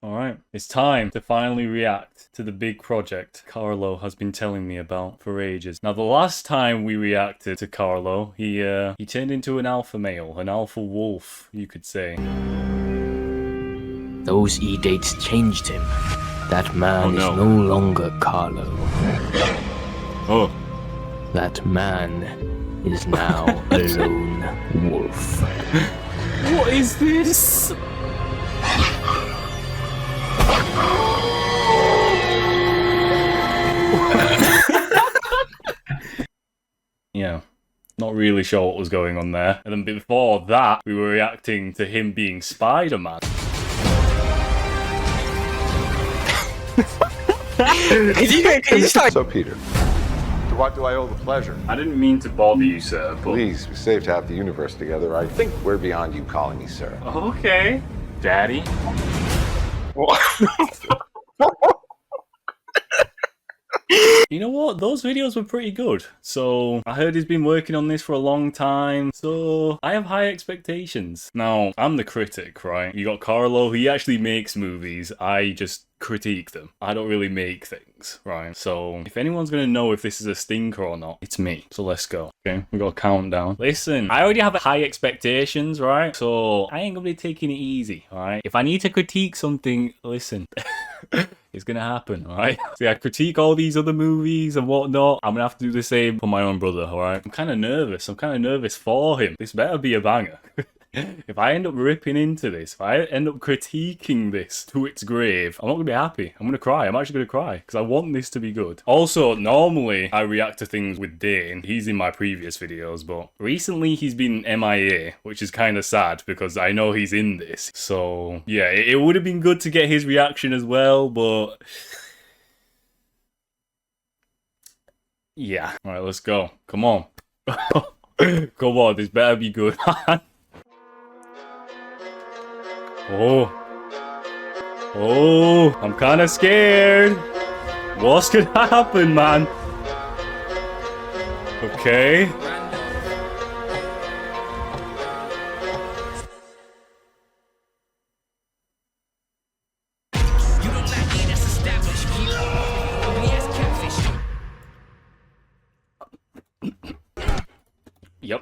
Alright, it's time to finally react to the big project Carlo has been telling me about for ages. Now, the last time we reacted to Carlo, he turned into an alpha male, an alpha wolf, you could say. Those edicts changed him. That man is no longer Carlo. Oh. That man is now a lone wolf. What is this? Yeah, not really sure what was going on there. And then before that, we were reacting to him being Spider-Man. So, Peter, to what do I owe the pleasure? I didn't mean to bother you, sir, but... Please, we saved half the universe together. I think we're beyond you calling me sir. Okay. Daddy. You know what? Those videos were pretty good. So, I heard he's been working on this for a long time. So, I have high expectations. Now, I'm the critic, right? You got Carlo, he actually makes movies. I just critique them. I don't really make things, right? So, if anyone's gonna know if this is a stinker or not, it's me. So, let's go. Okay, we got a countdown. Listen, I already have high expectations, right? So, I ain't gonna be taking it easy, alright? If I need to critique something, listen. It's gonna happen, alright? See, I critique all these other movies and whatnot. I'm gonna have to do the same for my own brother, alright? I'm kind of nervous. I'm kind of nervous for him. This better be a banger. If I end up ripping into this, if I end up critiquing this to its grave, I'm not gonna be happy. I'm gonna cry. I'm actually gonna cry because I want this to be good. Also, normally I react to things with Dane. He's in my previous videos, but recently he's been MIA, which is kind of sad because I know he's in this. So yeah, it would have been good to get his reaction as well, but yeah. All right, let's go. Come on. Come on, this better be good. Oh, I'm kind of scared. What's gonna happen, man? Okay.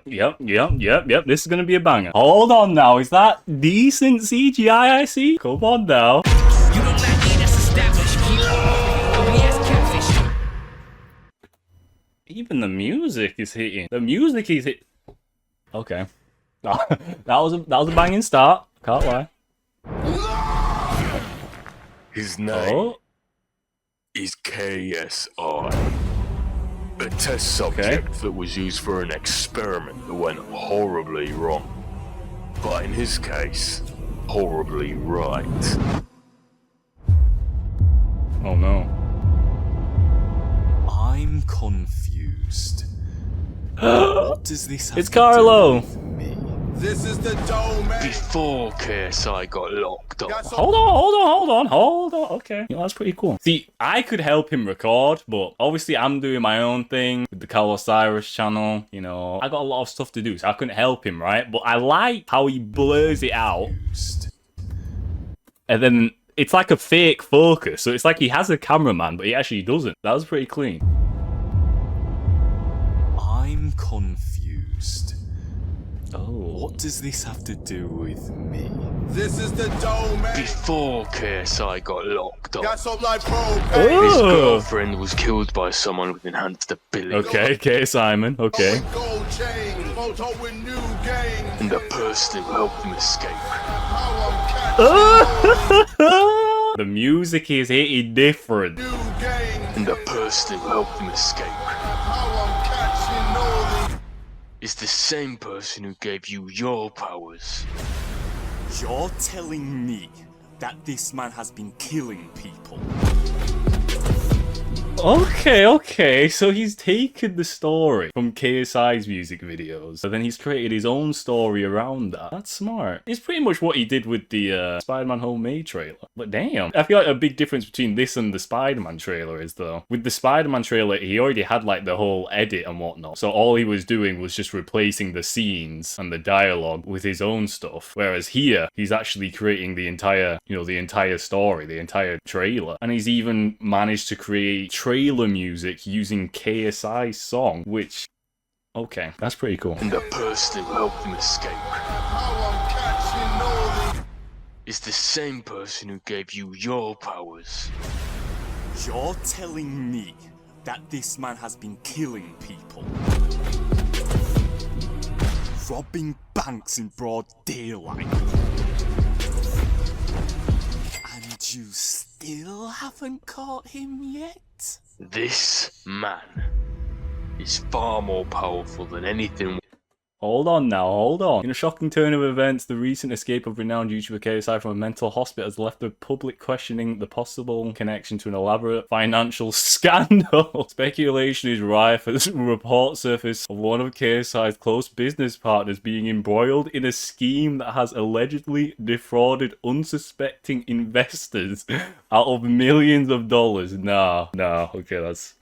Yep. This is gonna be a banger. Hold on now. Is that decent CGI I see? Come on now. Even the music is hitting. The music is hit. Okay. that was a banging start. Can't lie. His name is KSI. A test subject that was used for an experiment that went horribly wrong. But in his case, horribly right. Oh no. I'm confused. What does this have to do with me? This is the domain. Before KSI got locked up. Hold on. Okay. You know, that's pretty cool. See, I could help him record, but obviously I'm doing my own thing with the CARLO202 channel. You know, I got a lot of stuff to do, so I couldn't help him, right? But I like how he blurs it out. And then it's like a fake focus. So it's like he has a cameraman, but he actually doesn't. That was pretty clean. I'm confused. Oh, what does this have to do with me? This is the domain. Before KSI got locked up, Got some like propane. his girlfriend was killed by someone with enhanced ability. Okay, K. Simon. Okay. Gold chain, photo with new game. And the person who helped him escape. How I'm catching The music is hitting different. new game. And the person who helped him escape How I'm catching all these. is the same person who gave you your powers. You're telling me that this man has been killing people? Okay. Okay, so he's taken the story from KSI's music videos, so then he's created his own story around that. That's smart. It's pretty much what he did with the Spider-Man Homemade trailer. But damn, I feel like a big difference between this and the Spider-Man trailer is, though, with the Spider-Man trailer, he already had like the whole edit and whatnot, so all he was doing was just replacing the scenes and the dialogue with his own stuff, whereas here, he's actually creating the entire, you know, the entire story, the entire trailer, and he's even managed to create trailer music using KSI's song, which, okay, that's pretty cool. And the person who helped him escape How I'm catching all the is the same person who gave you your powers. You're telling me that this man has been killing people? Robbing banks in broad daylight? And you still haven't caught him yet? This man is far more powerful than anything. Hold on now, hold on. In a shocking turn of events, the recent escape of renowned YouTuber KSI from a mental hospital has left the public questioning the possible connection to an elaborate financial scandal. Speculation is rife as reports surface of one of KSI's close business partners being embroiled in a scheme that has allegedly defrauded unsuspecting investors out of millions of dollars. Nah, okay, that's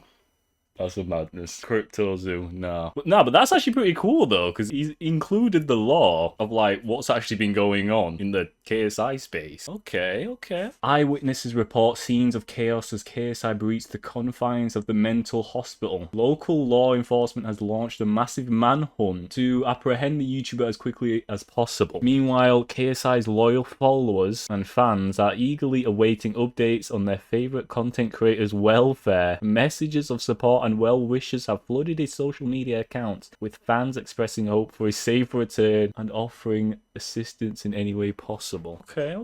a madness. Crypto Zoo, nah. But that's actually pretty cool, though, because he's included the law of, like, what's actually been going on in the KSI space. Okay. Eyewitnesses report scenes of chaos as KSI breached the confines of the mental hospital. Local law enforcement has launched a massive manhunt to apprehend the YouTuber as quickly as possible. Meanwhile, KSI's loyal followers and fans are eagerly awaiting updates on their favorite content creators' welfare. Messages of support and well wishes have flooded his social media accounts, with fans expressing hope for his safe return and offering assistance in any way possible. Okay.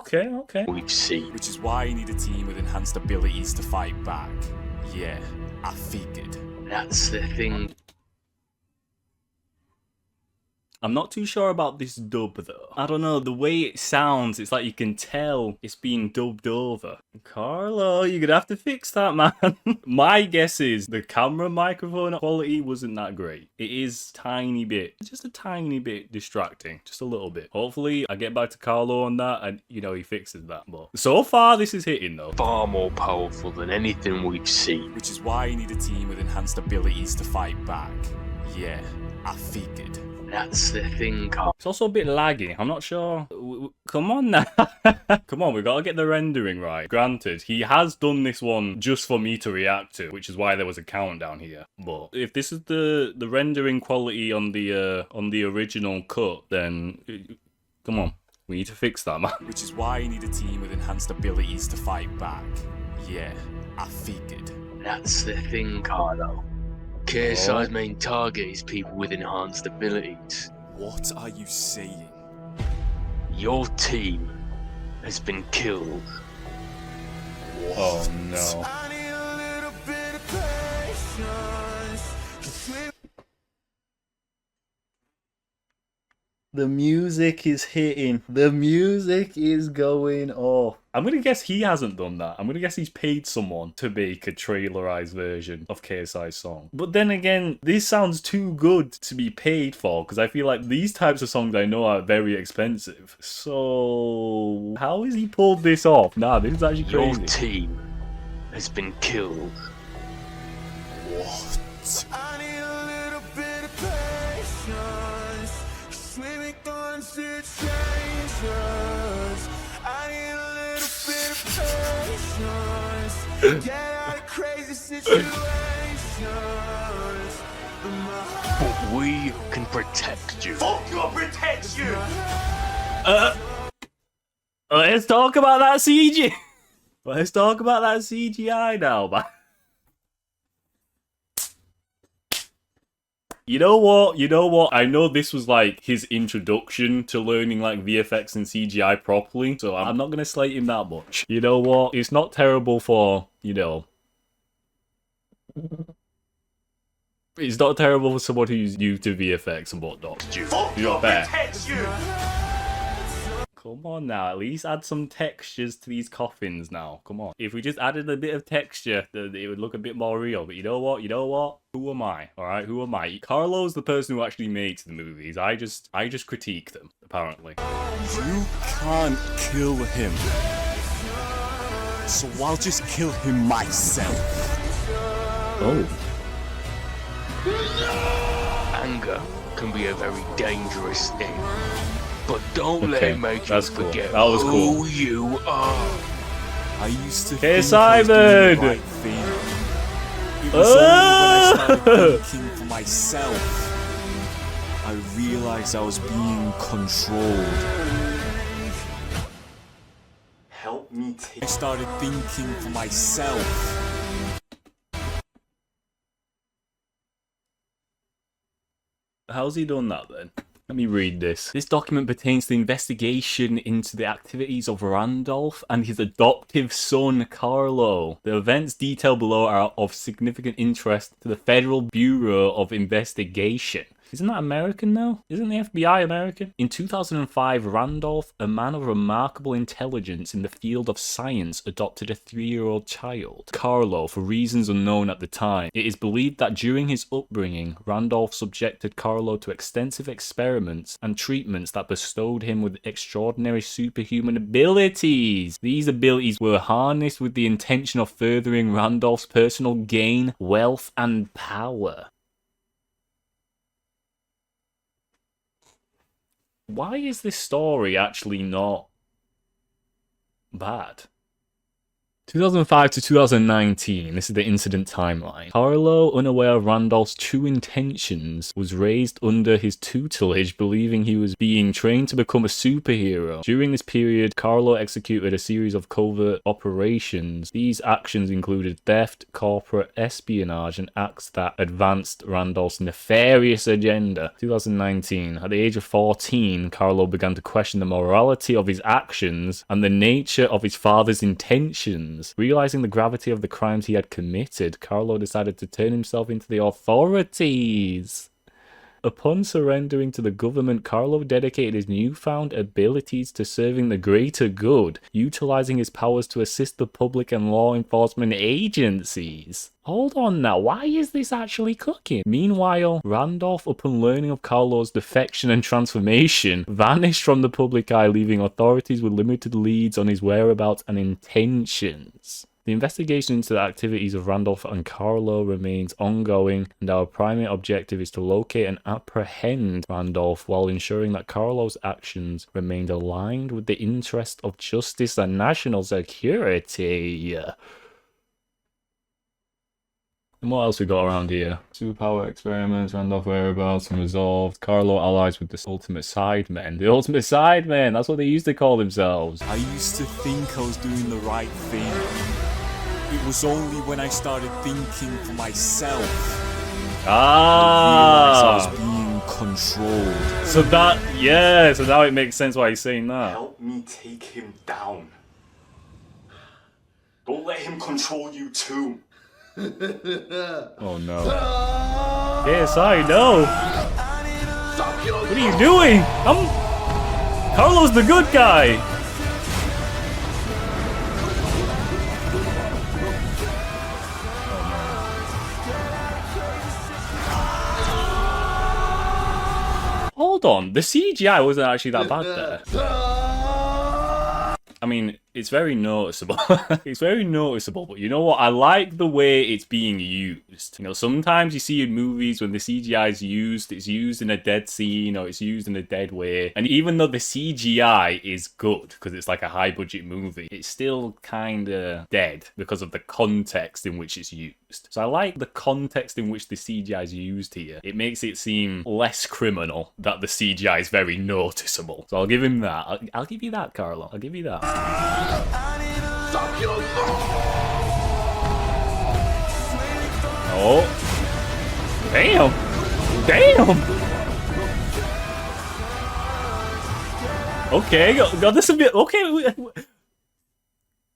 We've seen. Which is why you need a team with enhanced abilities to fight back. Yeah, I figured. That's the thing. I'm not too sure about this dub, though. I don't know, the way it sounds, it's like you can tell it's being dubbed over. Carlo, you're gonna have to fix that, man. My guess is the camera microphone quality wasn't that great. It is just a tiny bit distracting. Just a little bit. Hopefully, I get back to Carlo on that and, you know, he fixes that. But so far, this is hitting, though. Far more powerful than anything we've seen. Which is why you need a team with enhanced abilities to fight back. Yeah, I figured. That's the thing, Carl. It's also a bit laggy. I'm not sure. Come on now. Come on, we gotta get the rendering right. Granted, he has done this one just for me to react to, which is why there was a countdown here. But if this is the rendering quality on the original cut, then come on. We need to fix that, man. Which is why you need a team with enhanced abilities to fight back. Yeah, I figured. That's the thing, Carlo. KSI's main target is people with enhanced abilities. What are you saying? Your team has been killed. Oh no. I need a little bit of patience. The music is hitting. The music is going off. I'm gonna guess he hasn't done that. I'm gonna guess he's paid someone to make a trailerized version of KSI's song. But then again, this sounds too good to be paid for, because I feel like these types of songs I know are very expensive. So how has he pulled this off? Nah, this is actually crazy. Your team has been killed. What? I need a little bit of patience. Swimming through situations. I need a little bit of patience. Get out of crazy situations. But we can protect you. Let's talk about that CG. Let's talk about that CGI now, man. You know what? I know this was like his introduction to learning like VFX and CGI properly, so I'm not gonna slate him that much. You know what? It's not terrible for, you know... It's not terrible for someone who's new to VFX and whatnot. You. You're fair. Come on now, at least add some textures to these coffins now. Come on. If we just added a bit of texture, it would look a bit more real. But you know what? You know what? Who am I? Alright, who am I? Carlo's the person who actually makes the movies. I just critique them, apparently. You can't kill him. So I'll just kill him myself. Oh. Anger can be a very dangerous thing. But don't let Okay, it make you that's cool. forget That was cool. who you are. I used to KSI, think I was doing the man. right thing. It was only when I started thinking for myself, I realized I was being controlled. Help me take. I started thinking for myself. How's he done that then? Let me read this. This document pertains to the investigation into the activities of Randolph and his adoptive son, Carlo. The events detailed below are of significant interest to the Federal Bureau of Investigation. Isn't that American now? Isn't the FBI American? In 2005, Randolph, a man of remarkable intelligence in the field of science, adopted a 3-year-old child, Carlo, for reasons unknown at the time. It is believed that during his upbringing, Randolph subjected Carlo to extensive experiments and treatments that bestowed him with extraordinary superhuman abilities. These abilities were harnessed with the intention of furthering Randolph's personal gain, wealth, and power. Why is this story actually not bad? 2005 to 2019, this is the incident timeline. Carlo, unaware of Randolph's true intentions, was raised under his tutelage, believing he was being trained to become a superhero. During this period, Carlo executed a series of covert operations. These actions included theft, corporate espionage, and acts that advanced Randolph's nefarious agenda. 2019, at the age of 14, Carlo began to question the morality of his actions and the nature of his father's intentions. Realizing the gravity of the crimes he had committed, Carlo decided to turn himself into the authorities. Upon surrendering to the government, Carlo dedicated his newfound abilities to serving the greater good, utilizing his powers to assist the public and law enforcement agencies. Hold on now, why is this actually cooking? Meanwhile, Randolph, upon learning of Carlo's defection and transformation, vanished from the public eye, leaving authorities with limited leads on his whereabouts and intentions. The investigation into the activities of Randolph and Carlo remains ongoing, and our primary objective is to locate and apprehend Randolph while ensuring that Carlo's actions remained aligned with the interest of justice and national security. And what else we got around here? Superpower experiments, Randolph whereabouts unresolved, Carlo allies with the ultimate sidemen. The ultimate sidemen, that's what they used to call themselves. I used to think I was doing the right thing. It was only when I started thinking for myself I realized I was being controlled. So that, yeah, so now it makes sense why he's saying that. Help me take him down. Don't let him control you too. Oh no. KSI, no! What are you doing? Carlo's the good guy! Hold on, the CGI wasn't actually that bad there. I mean, it's very noticeable. It's very noticeable, but you know what? I like the way it's being used. You know, sometimes you see in movies when the CGI is used, it's used in a dead scene or it's used in a dead way. And even though the CGI is good, because it's like a high budget movie, it's still kind of dead because of the context in which it's used. So I like the context in which the CGI is used here. It makes it seem less criminal that the CGI is very noticeable. So I'll give him that. I'll give you that, Carlo. I'll give you that. Oh. Damn. Damn. Okay, got this a bit. Okay,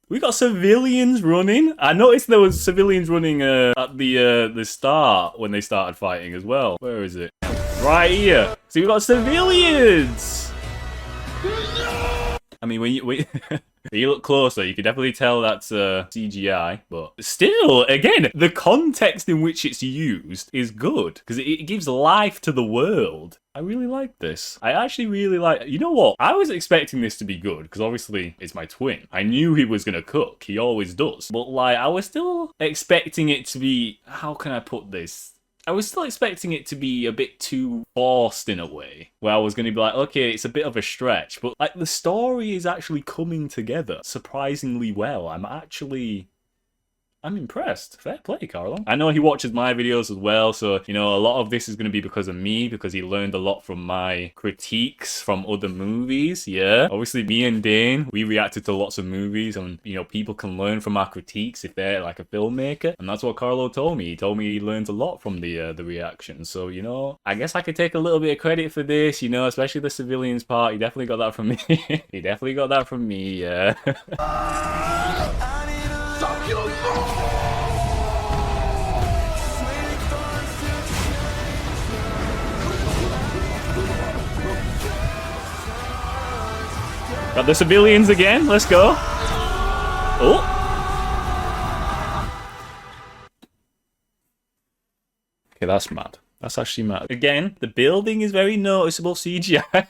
we got civilians running. I noticed there was civilians running at the start when they started fighting as well. Where is it? Right here. See, we got civilians. I mean, when you look closer, you can definitely tell that's CGI, but still, again, the context in which it's used is good because it gives life to the world. I really like this. I actually really like... You know what? I was expecting this to be good because obviously it's my twin. I knew he was going to cook. He always does. But like, I was still expecting it to be... How can I put this? I was still expecting it to be a bit too forced in a way, where I was going to be like, okay, it's a bit of a stretch, but like the story is actually coming together surprisingly well. I'm impressed. Fair play, Carlo. I know he watches my videos as well, so, you know, a lot of this is going to be because of me, because he learned a lot from my critiques from other movies, yeah. Obviously, me and Dane, we reacted to lots of movies, and, you know, people can learn from our critiques if they're, like, a filmmaker, and that's what Carlo told me. He told me he learned a lot from the reactions, so, you know, I guess I could take a little bit of credit for this, you know, especially the civilians part. He definitely got that from me. He definitely got that from me, yeah. Got the civilians again. Let's go. Oh. Okay, that's mad. That's actually mad. Again, the building is very noticeable CGI.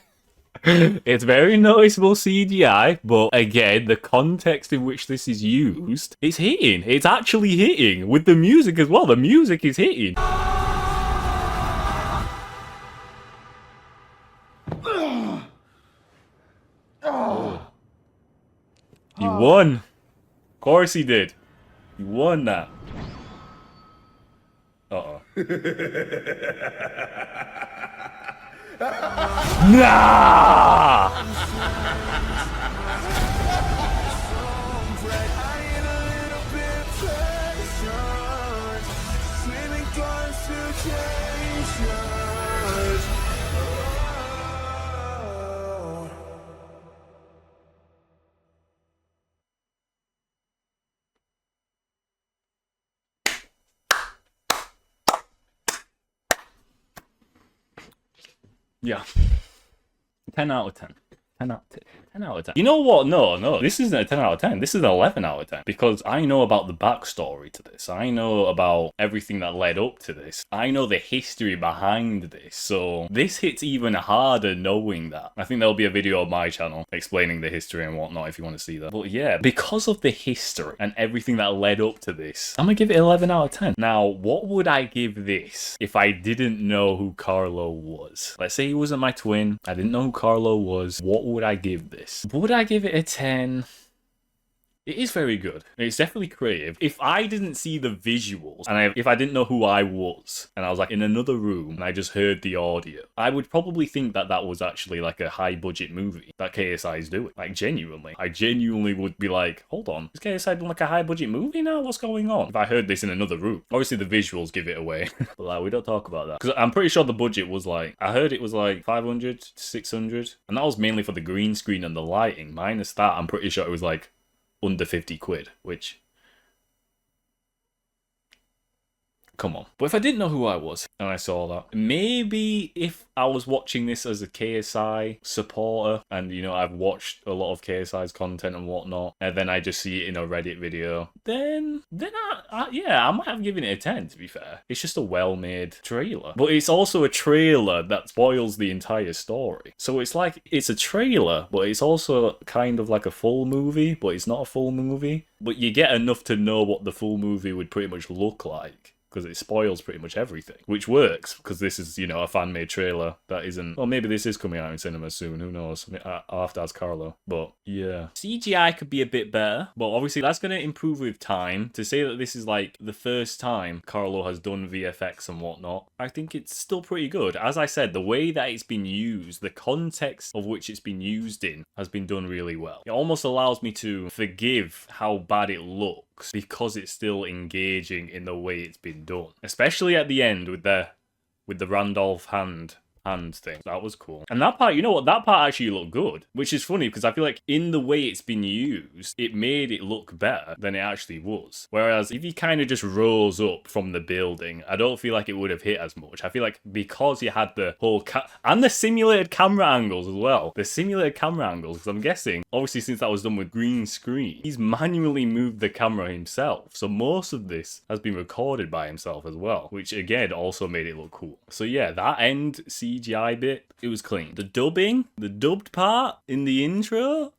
It's very noticeable CGI, but again, the context in which this is used, it's hitting. It's actually hitting with the music as well. The music is hitting. He won. Of course he did. He won that. Uh-oh. Nah! Yeah. 10 out of 10. 10 out of 10. You know what? No. This isn't a 10 out of 10. This is an 11 out of 10. Because I know about the backstory to this. I know about everything that led up to this. I know the history behind this. So this hits even harder knowing that. I think there'll be a video on my channel explaining the history and whatnot if you want to see that. But yeah, because of the history and everything that led up to this, I'm going to give it 11 out of 10. Now, what would I give this if I didn't know who Carlo was? Let's say he wasn't my twin. I didn't know who Carlo was. What would I give this? Would I give it a 10? It is very good. It's definitely creative. If I didn't see the visuals, and if I didn't know who I was, and I was like in another room, and I just heard the audio, I would probably think that that was actually like a high-budget movie that KSI is doing. Like, genuinely. I genuinely would be like, hold on, is KSI doing like a high-budget movie now? What's going on? If I heard this in another room. Obviously, the visuals give it away. But like, we don't talk about that. Because I'm pretty sure the budget was like, I heard it was like 500 to 600, and that was mainly for the green screen and the lighting. Minus that, I'm pretty sure it was like under 50 quid, which... Come on. But if I didn't know who I was and I saw that, maybe if I was watching this as a KSI supporter and, you know, I've watched a lot of KSI's content and whatnot, and then I just see it in a Reddit video, then yeah, I might have given it a 10, to be fair. It's just a well-made trailer. But it's also a trailer that spoils the entire story. So it's like, it's a trailer, but it's also kind of like a full movie, but it's not a full movie. But you get enough to know what the full movie would pretty much look like, because it spoils pretty much everything, which works, because this is, you know, a fan-made trailer that isn't... Well, maybe this is coming out in cinemas soon, who knows? I'll have to ask Carlo, but yeah. CGI could be a bit better, but obviously that's going to improve with time. To say that this is, like, the first time Carlo has done VFX and whatnot, I think it's still pretty good. As I said, the way that it's been used, the context of which it's been used in, has been done really well. It almost allows me to forgive how bad it looks, because it's still engaging in the way it's been done. Especially at the end with the Randolph hand hand thing. That was cool. And that part, you know what? That part actually looked good, which is funny because I feel like in the way it's been used, it made it look better than it actually was. Whereas if you kind of just rose up from the building, I don't feel like it would have hit as much. I feel like because you had the whole and the simulated camera angles as well. The simulated camera angles, because I'm guessing, obviously since that was done with green screen, he's manually moved the camera himself. So most of this has been recorded by himself as well, which again also made it look cool. So yeah, that end CGI bit, it was clean. The dubbed part in the intro,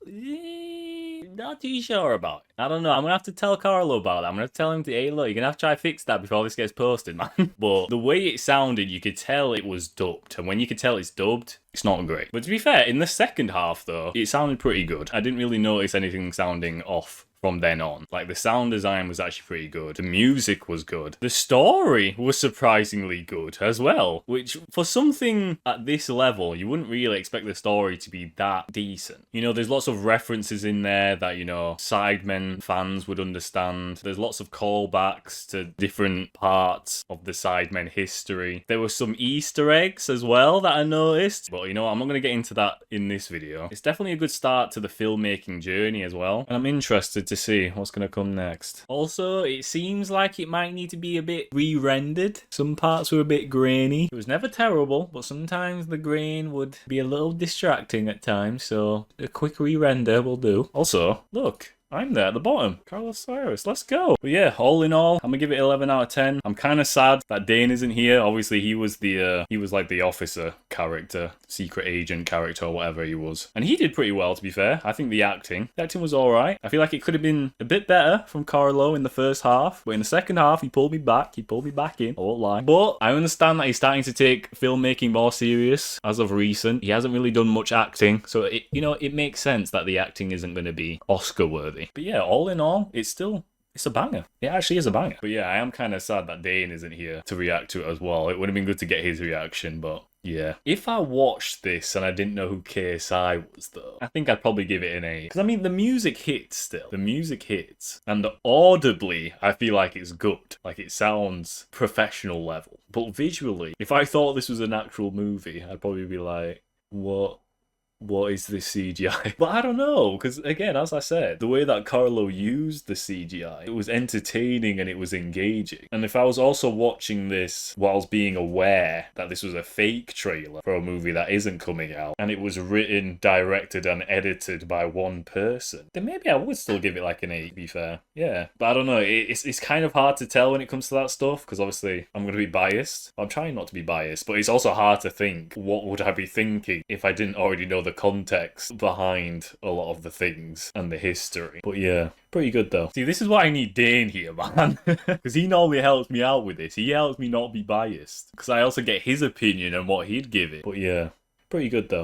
not too sure about it. I don't know. I'm gonna have to tell Carlo about that. I'm gonna tell him to, hey, look, you're gonna have to try to fix that before this gets posted, man. But the way it sounded, you could tell it was dubbed. And when you could tell it's dubbed, it's not great. But to be fair, in the second half, though, it sounded pretty good. I didn't really notice anything sounding off from then on. Like, the sound design was actually pretty good. The music was good. The story was surprisingly good as well, which for something at this level, you wouldn't really expect the story to be that decent. You know, there's lots of references in there that, you know, Sidemen fans would understand. There's lots of callbacks to different parts of the Sidemen history. There were some Easter eggs as well that I noticed, but you know, I'm not going to get into that in this video. It's definitely a good start to the filmmaking journey as well, and I'm interested to see what's going to come next. Also, it seems like it might need to be a bit re-rendered. Some parts were a bit grainy. It was never terrible, but sometimes the grain would be a little distracting at times, so a quick re-render will do. Also, look, I'm there at the bottom. CARLO202, let's go. But yeah, all in all, I'm gonna give it 11 out of 10. I'm kind of sad that Dane isn't here. Obviously, he was like the officer character, secret agent character, or whatever he was. And he did pretty well, to be fair. I think the acting was all right. I feel like it could have been a bit better from Carlo in the first half, but in the second half, he pulled me back. He pulled me back in, I won't lie. But I understand that he's starting to take filmmaking more serious as of recent. He hasn't really done much acting, so it makes sense that the acting isn't going to be Oscar worthy. But yeah, all in all, it's a banger. It actually is a banger. But yeah, I am kind of sad that Dane isn't here to react to it as well. It would have been good to get his reaction, but yeah. If I watched this and I didn't know who KSI was, though, I think I'd probably give it an 8. Because, I mean, the music hits still. The music hits. And audibly, I feel like it's good. Like, it sounds professional level. But visually, if I thought this was an actual movie, I'd probably be like, what is this CGI? But I don't know, because again, as I said, the way that Carlo used the CGI, it was entertaining and it was engaging. And if I was also watching this whilst being aware that this was a fake trailer for a movie that isn't coming out, and it was written, directed, and edited by one person, then maybe I would still give it like an 8, to be fair. Yeah. But I don't know, it's kind of hard to tell when it comes to that stuff, because obviously I'm going to be biased. I'm trying not to be biased, but it's also hard to think, what would I be thinking if I didn't already know the context behind a lot of the things and the history. But yeah, pretty good though. See, this is why I need Dane here, man. Because he normally helps me out with this. He helps me not be biased. Because I also get his opinion on what he'd give it. But yeah, pretty good though.